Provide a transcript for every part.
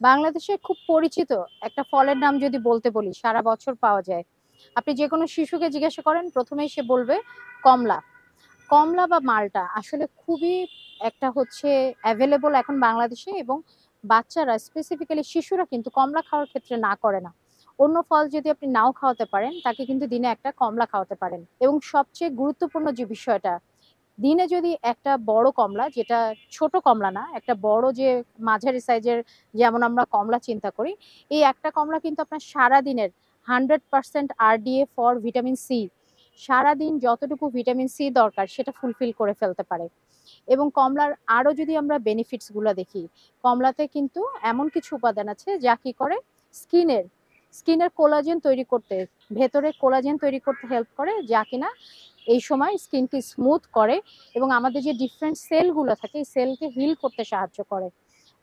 বাংলাদেশে খুব পরিচিত একটা ফলের নাম যদি বলতে বলি, সারা বছর পাওয়া যায়। আপনি যেকোনো শিশুকে জিজ্ঞাসা করেন, প্রথমেই সে বলবে কমলা। কমলা বা মালটা আসলে খুবই একটা হচ্ছে অ্যাভেলেবল এখন বাংলাদেশে, এবং বাচ্চারা স্পেসিফিক্যালি শিশুরা কিন্তু কমলা খাওয়ার ক্ষেত্রে না করে না। অন্য ফল যদি আপনি নাও খাওয়াতে পারেন, তাকে কিন্তু দিনে একটা কমলা খাওয়াতে পারেন। এবং সবচেয়ে গুরুত্বপূর্ণ যে বিষয়টা, দিনে যদি একটা বড় কমলা, যেটা ছোট কমলা না, একটা বড় যে মাঝারি সাইজের, যেমন আমরা কমলা চিন্তা করি, এই একটা কমলা কিন্তু আপনার সারাদিনের 100% RDA ফর ভিটামিন সি, সারাদিন যতটুকু ভিটামিন সি দরকার সেটা ফুলফিল করে ফেলতে পারে। এবং কমলার আরো যদি আমরা বেনিফিটস গুলো দেখি, কমলাতে কিন্তু এমন কিছু উপাদান আছে যা কি করে, স্কিনের স্কিনের কোলাজেন তৈরি করতে, ভেতরে কোলাজেন তৈরি করতে হেল্প করে, যা কিনা এই সময় স্কিনকে স্মুথ করে এবং আমাদের যে ডিফারেন্ট সেলগুলো থাকে এই সেলকে হিল করতে সাহায্য করে।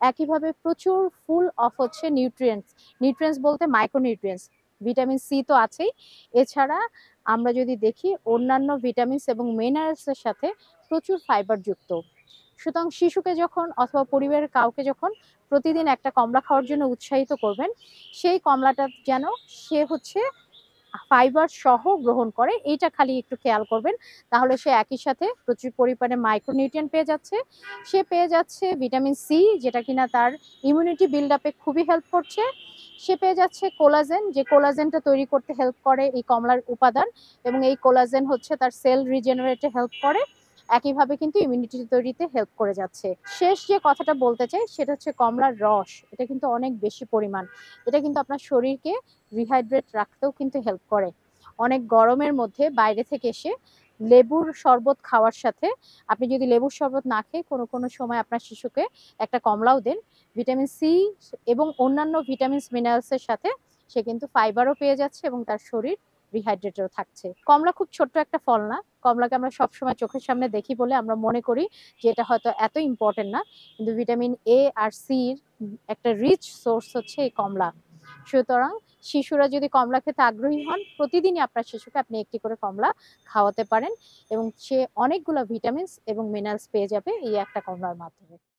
একইভাবে প্রচুর ফুল অফ হচ্ছে নিউট্রিয়েন্টস, নিউট্রিয়েন্টস বলতে মাইক্রোনিউট্রিয়েন্টস, ভিটামিন সি তো আছেই, এছাড়া আমরা যদি দেখি অন্যান্য ভিটামিনস এবং মিনারেলস এর সাথে প্রচুর ফাইবার যুক্ত। সুতরাং শিশুকে যখন অথবা পরিবারের কাউকে যখন প্রতিদিন একটা কমলা খাওয়ার জন্য উৎসাহিত করবেন, সেই কমলাটা যেন সে হচ্ছে ফাইবার সহ গ্রহণ করে, এইটা খালি একটু খেয়াল করবেন। তাহলে সে একই সাথে প্রচুর পরিমাণে মাইক্রোনিউট্রিয়েন্ট পেয়ে যাচ্ছে, সে পেয়ে যাচ্ছে ভিটামিন সি, যেটা কিনা তার ইমিউনিটি বিল্ড আপে খুবই হেল্প করছে, সে পেয়ে যাচ্ছে কোলাজেন, যে কোলাজেনটা তৈরি করতে হেল্প করে এই কমলার উপাদান, এবং এই কোলাজেন হচ্ছে তার সেল রিজেনারেটে হেল্প করে, একইভাবে কিন্তু ইমিউনিটি তৈরিতে হেল্প করে যাচ্ছে। শেষ যে কথাটা বলতে চাই সেটা হচ্ছে কমলার রস, এটা কিন্তু অনেক বেশি পরিমাণ, এটা কিন্তু আপনার শরীরকে রিহাইড্রেট রাখতেও কিন্তু হেল্প করে। অনেক গরমের মধ্যে বাইরে থেকে এসে লেবুর শরবত খাওয়ার সাথে, আপনি যদি লেবুর শরবত না খেয়ে কোনো কোনো সময় আপনার শিশুকে একটা কমলাও দেন, ভিটামিন সি এবং অন্যান্য ভিটামিনস মিনারেলসের সাথে সে কিন্তু ফাইবারও পেয়ে যাচ্ছে এবং তার শরীর রিহাইড্রেটও থাকছে। কমলা খুব ছোট্ট একটা ফল না, কমলাকে আমরা সবসময় চোখের সামনে দেখি বলে আমরা মনে করি যে এটা হয়তো এত ইম্পর্টেন্ট না, কিন্তু ভিটামিন এ আর সির একটা রিচ সোর্স হচ্ছে এই কমলা। সুতরাং শিশুরা যদি কমলা খেতে আগ্রহী হন, প্রতিদিনই আপনার শিশুকে আপনি একটি করে কমলা খাওয়াতে পারেন এবং সে অনেকগুলো ভিটামিনস এবং মিনারেলস পেয়ে যাবে এই একটা কমলার মাধ্যমে।